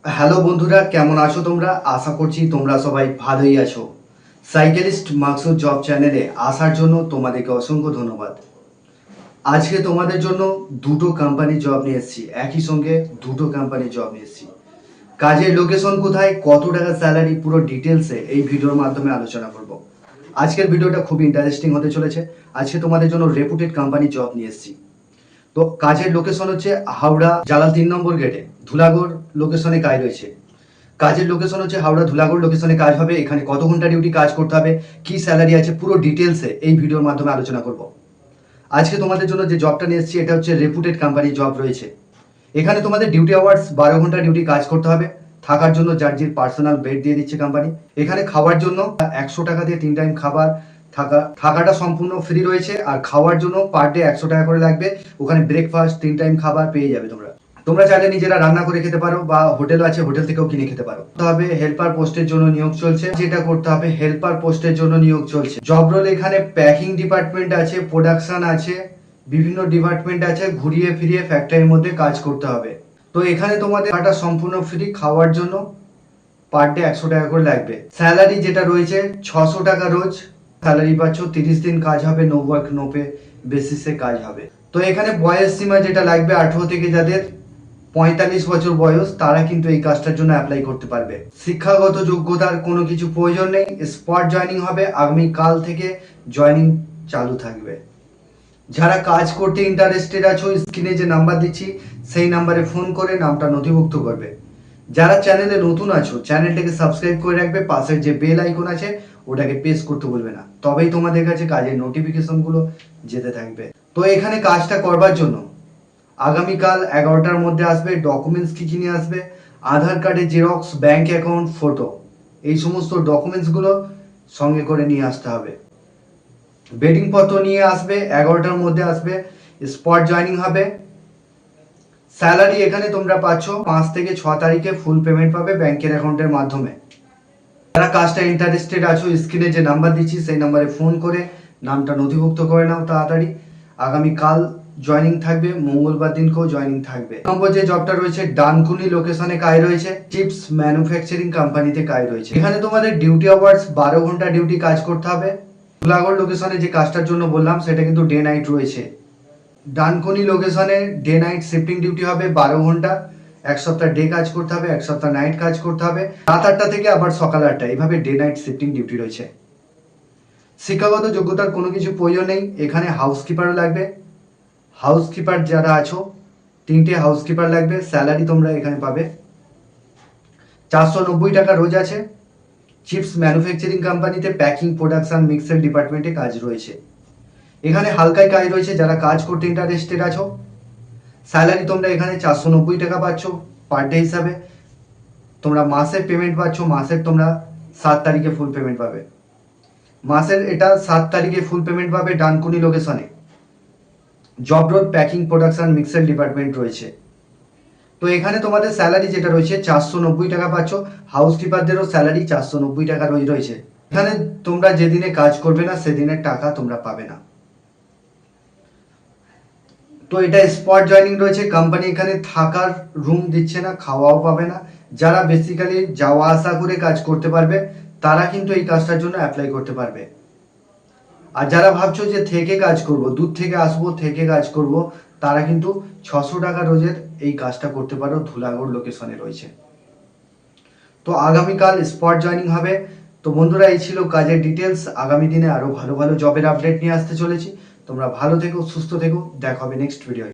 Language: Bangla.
হ্যালো বন্ধুরা, কেমন আছো তোমরা? আশা করছি তোমরা সবাই ভালোই আছো। সাইকেলিস্ট মাকসুদ জব চ্যানেলে আসার জন্য তোমাদেরকে অসংখ্য ধন্যবাদ। আজকে তোমাদের জন্য দুটো কোম্পানি জব নিয়ে এসেছি, একই সঙ্গে দুটো কোম্পানি জব নিয়ে এসেছি। কাজের লোকেশন কোথায়, কত টাকা স্যালারি, পুরো ডিটেলসে এই ভিডিওর মাধ্যমে আলোচনা করব। আজকের ভিডিওটা খুব ইন্টারেস্টিং হতে চলেছে। আজকে তোমাদের জন্য রেপুটেড কোম্পানি জব নিয়ে এসেছি। তো কাজের লোকেশন হচ্ছে হাওড়া জালাল 3 নম্বর গেটে ধুলাগড় লোকেশনে কাজ রয়েছে। কাজের লোকেশন হচ্ছে হাওড়া ধুলাগড় লোকেশনে কাজ হবে। এখানে কত ঘন্টা ডিউটি কাজ করতে হবে, কি স্যালারি আছে, পুরো ডিটেলসে এই ভিডিওর মাধ্যমে আলোচনা করব। আজকে তোমাদের জন্য যে জবটা নিয়ে এসেছি এটা হচ্ছে রেপুটেড কোম্পানি জব রয়েছে। এখানে তোমাদের ডিউটি আওয়ার্স 12 ঘন্টা ডিউটি কাজ করতে হবে। থাকার জন্য যার পার্সোনাল বেড দিয়ে দিচ্ছে কোম্পানি। এখানে খাওয়ার জন্য 100 টাকা দিয়ে 3 টাইম খাবার, থাকাটা সম্পূর্ণ ফ্রি রয়েছে। আর খাওয়ার জন্য পার ডে 100 টাকা করে লাগবে। ওখানে ব্রেকফাস্ট, 3 টাইম খাবার পেয়ে যাবে তোমরা। তোমরা চাইলে নিজেরা রান্না করে খেতে পারো বা হোটেল আছে, হোটেল থেকেও কিনে খেতে পারো। তবে হেল্পার পোস্টের জন্য নিয়োগ চলছে, যেটা করতে হবে হেল্পার পোস্টের জন্য নিয়োগ চলছে। জব রোল এখানে প্যাকিং ডিপার্টমেন্ট আছে, প্রোডাকশন আছে, বিভিন্ন ডিপার্টমেন্ট আছে। ঘুরিয়ে ফিরিয়ে ফ্যাক্টরির মধ্যে কাজ করতে হবে। তো এখানে তোমাদের খাটা সম্পূর্ণ ফ্রি, খাওয়ার জন্য পার ডে 100 টাকা করে লাগবে। স্যালারি যেটা রয়েছে 600 টাকা রোজ স্যালারি পাচ্ছ। 30 দিন কাজ হবে, নো ওয়ার্ক নো পে বেসিসে কাজ হবে। তো এখানে বয়স সীমা যেটা লাগবে 18 থেকে যাদের 45 বছর বয়স, তারা কিন্তু এই কাজটার জন্য অ্যাপ্লাই করতে পারবে। শিক্ষাগত যোগ্যতার কোনো কিছু প্রয়োজন নেই। স্পট জয়নিং হবে, আগামী কাল থেকে জয়নিং চালু থাকবে। যারা কাজ করতে ইন্টারেস্টেড আছো, স্ক্রিনে যে নাম্বার দিচ্ছি সেই নাম্বারে ফোন করে নামটা নথিভুক্ত করবে। যারা চ্যানেলে নতুন আছো, চ্যানেলটাকে সাবস্ক্রাইব করে রাখবে। পাশের যে বেল আইকন আছে ওটাকে প্রেস করতে বলবে না, তবেই তোমাদের কাছে কাজের নোটিফিকেশনগুলো যেতে থাকবে। তো এখানে কাজটা করবার জন্য আগামীকাল 11টার মধ্যে আসবে। ডকুমেন্টস কী কী নিয়ে আসবে? আধার কার্ডের জেরক্স, ব্যাংক অ্যাকাউন্ট, ফটো, এই সমস্ত ডকুমেন্টসগুলো সঙ্গে করে নিয়ে আসতে হবে। বেডিং পত্র নিয়ে আসবে, 11টার মধ্যে আসবে। স্পট জয়নিং হবে। স্যালারি এখানে তোমরা পাচ্ছ 5 থেকে 6 তারিখে ফুল পেমেন্ট পাবে ব্যাংকের অ্যাকাউন্টের মাধ্যমে। যারা কাজটা ইন্টারেস্টেড আছো, স্ক্রিনে যে নাম্বার দিচ্ছি সেই নাম্বারে ফোন করে নামটা নথিভুক্ত করে নাও তাড়াতাড়ি। আগামীকাল জয়নিং থাকবে, মঙ্গলবার দিনকেও জয়নিং থাকবে। নম্বর যে জবটা রয়েছে ডানকুনি লোকেশনে কাজ রয়েছে, চিপস ম্যানুফ্যাকচারিং কোম্পানিতে কাজ রয়েছে। এখানে তোমাদের ডিউটি আওয়ার্স 12 ঘন্টা ডিউটি কাজ করতে হবে। ধুলাগড় লোকেশনে যে কাজটার জন্য বললাম সেটা কিন্তু ডে নাইট রয়েছে। ডানকুনি লোকেশনে ডে নাইট শিফটিং ডিউটি হবে 12 ঘন্টা। এক সপ্তাহ ডে কাজ করতে হবে, এক সপ্তাহ নাইট কাজ করতে হবে। রাত 8টা থেকে আবার সকাল 8টা, এইভাবে ডে নাইট শিফটিং ডিউটি রয়েছে। শিক্ষাগত যোগ্যতার কোনো কিছু প্রয়োজন নেই। এখানে হাউসকিপারও লাগবে। হাউসকিপার যারা আছো, 3টে হাউসকিপার লাগবে। স্যালারি তোমরা এখানে পাবে 490 টাকা রোজ আছে। চিপস ম্যানুফ্যাকচারিং কোম্পানিতে প্যাকিং, প্রোডাকশন, মিক্সার ডিপার্টমেন্টে কাজ রয়েছে। এখানে হালকাই কাজ রয়েছে। যারা কাজ করতে ইন্টারেস্টেড আছো, স্যালারি তোমরা এখানে 490 টাকা পাচ্ছ পার ডে হিসাবে। তোমরা মাসের পেমেন্ট পাচ্ছ, মাসের তোমরা 7 তারিখে ফুল পেমেন্ট পাবে। মাসের এটা 7 তারিখে ফুল পেমেন্ট পাবে। ডানকুনি লোকেশনে job road packing, production, mixer department রয়েছে। তো এখানে তোমাদের স্যালারি যেটা রয়েছে 490 টাকা পাচ্ছ। হাউসকিপারদেরও স্যালারি 490 টাকা রোজ রয়েছে। এখানে তোমরা যেদিনে কাজ করবে না সেদিনের টাকা তোমরা পাবে না। তো এটা স্পট জয়নিং রয়েছে। কোম্পানি এখানে থাকার রুম দিচ্ছে না, খাওয়াও পাবে না। যারা বেসিক্যালি যাওয়া আসা করে কাজ করতে পারবে তারা কিন্তু এই কাজটার জন্য অ্যাপ্লাই করতে পারবে। আর যারা ভাবছো যে থেকে কাজ করব, দূর থেকে আসবো, থেকে কাজ করব, তারা কিন্তু 600 টাকা রোজের এই কাজটা করতে পারো। ধুলাগড় লোকেশনে রয়েছে। তো আগামীকাল স্পট জয়নিং হবে। তো বন্ধুরা, এই ছিল কাজের ডিটেলস। আগামী দিনে আরো ভালো ভালো জবের আপডেট নিয়ে আসতে চলেছি। তোমরা ভালো থেকো, সুস্থ থেকো। দেখা হবে নেক্সট ভিডিও।